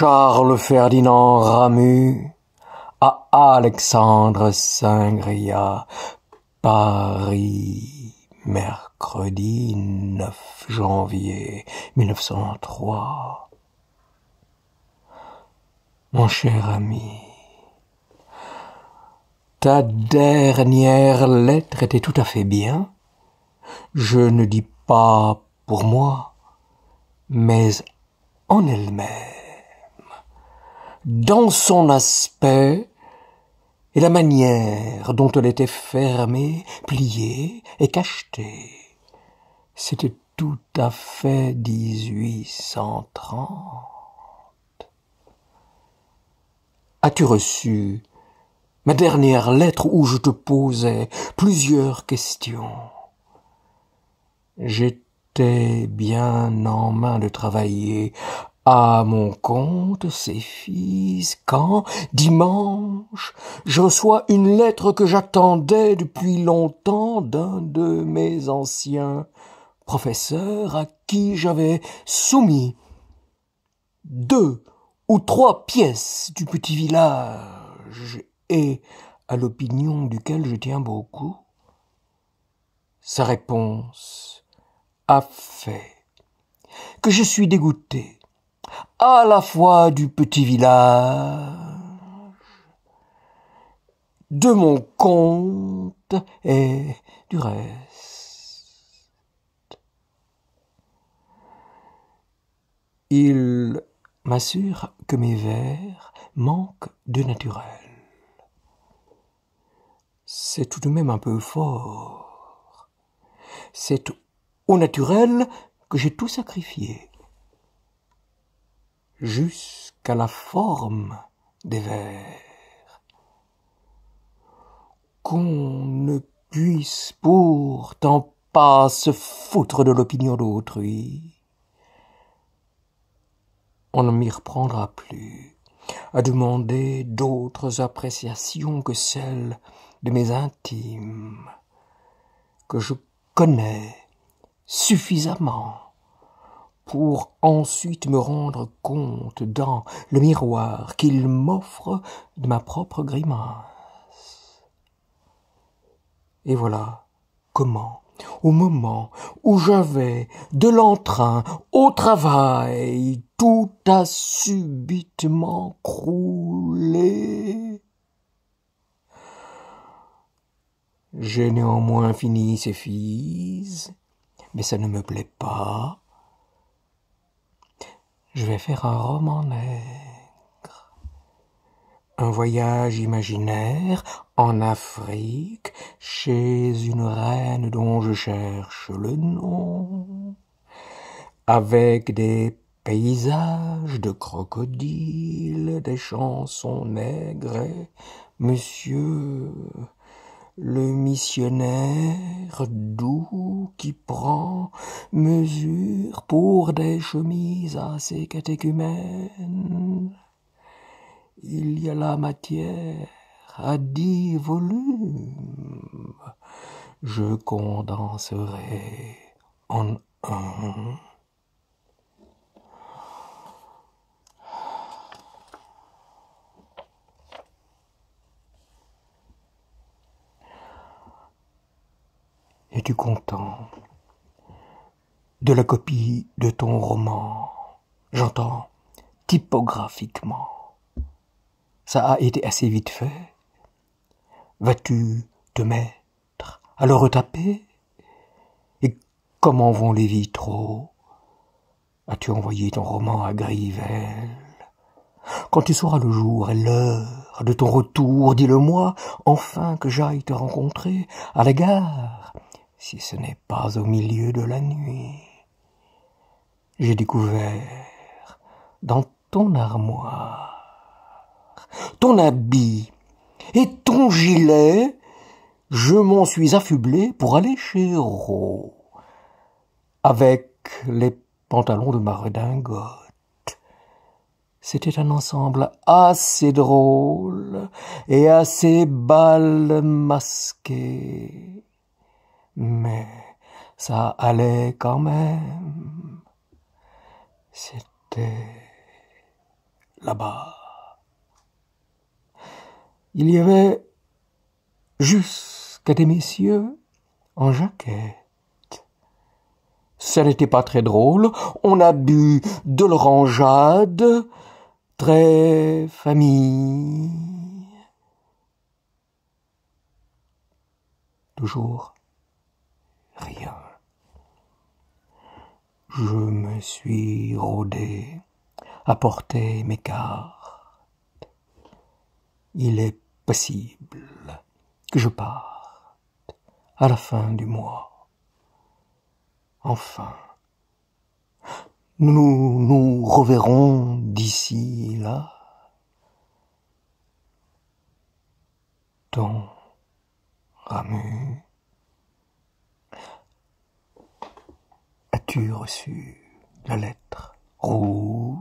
Charles Ferdinand Ramu à Alexandre Singria, Paris, mercredi 9 janvier 1903. Mon cher ami, ta dernière lettre était tout à fait bien. Je ne dis pas pour moi, mais en elle-même, dans son aspect et la manière dont elle était fermée, pliée et cachetée. C'était tout à fait 1830. As-tu reçu ma dernière lettre où je te posais plusieurs questions? J'étais bien en main de travailler à mon compte, ces fils, quand, dimanche, je reçois une lettre que j'attendais depuis longtemps d'un de mes anciens professeurs à qui j'avais soumis 2 ou 3 pièces du petit village et à l'opinion duquel je tiens beaucoup. Sa réponse a fait que je suis dégoûté à la fois du petit village, de mon compte et du reste. Il m'assure que mes vers manquent de naturel. C'est tout de même un peu fort. C'est au naturel que j'ai tout sacrifié, jusqu'à la forme des vers. Qu'on ne puisse pourtant pas se foutre de l'opinion d'autrui. On ne m'y reprendra plus à demander d'autres appréciations que celles de mes intimes, que je connais suffisamment pour ensuite me rendre compte dans le miroir qu'il m'offre de ma propre grimace. Et voilà comment, au moment où j'avais de l'entrain au travail, tout a subitement croulé. J'ai néanmoins fini ces fils, mais ça ne me plaît pas. Je vais faire un roman nègre, un voyage imaginaire en Afrique chez une reine dont je cherche le nom, avec des paysages de crocodiles, des chansons nègres et monsieur le missionnaire doux qui prend mesure pour des chemises assez catéchumènes. Il y a la matière à 10 volumes. Je condenserai en un. Es-tu content de la copie de ton roman? J'entends typographiquement. Ça a été assez vite fait. Vas-tu te mettre à le retaper? Et comment vont les vitraux? As-tu envoyé ton roman à Grivel? Quand tu sauras le jour et l'heure de ton retour, dis-le-moi, enfin que j'aille te rencontrer à la gare, si ce n'est pas au milieu de la nuit. J'ai découvert dans ton armoire ton habit et ton gilet. Je m'en suis affublé pour aller chez Hérault avec les pantalons de ma redingote. C'était un ensemble assez drôle et assez bal masqué, mais ça allait quand même. C'était là-bas. Il y avait jusqu'à des messieurs en jaquette. Ça n'était pas très drôle, on a bu de l'orangeade, très famille. Toujours rien. Je me suis rôdé à porter mes cartes. Il est possible que je parte à la fin du mois. Enfin, nous nous reverrons d'ici là. Ton Ramu, as-tu reçu la lettre rouge?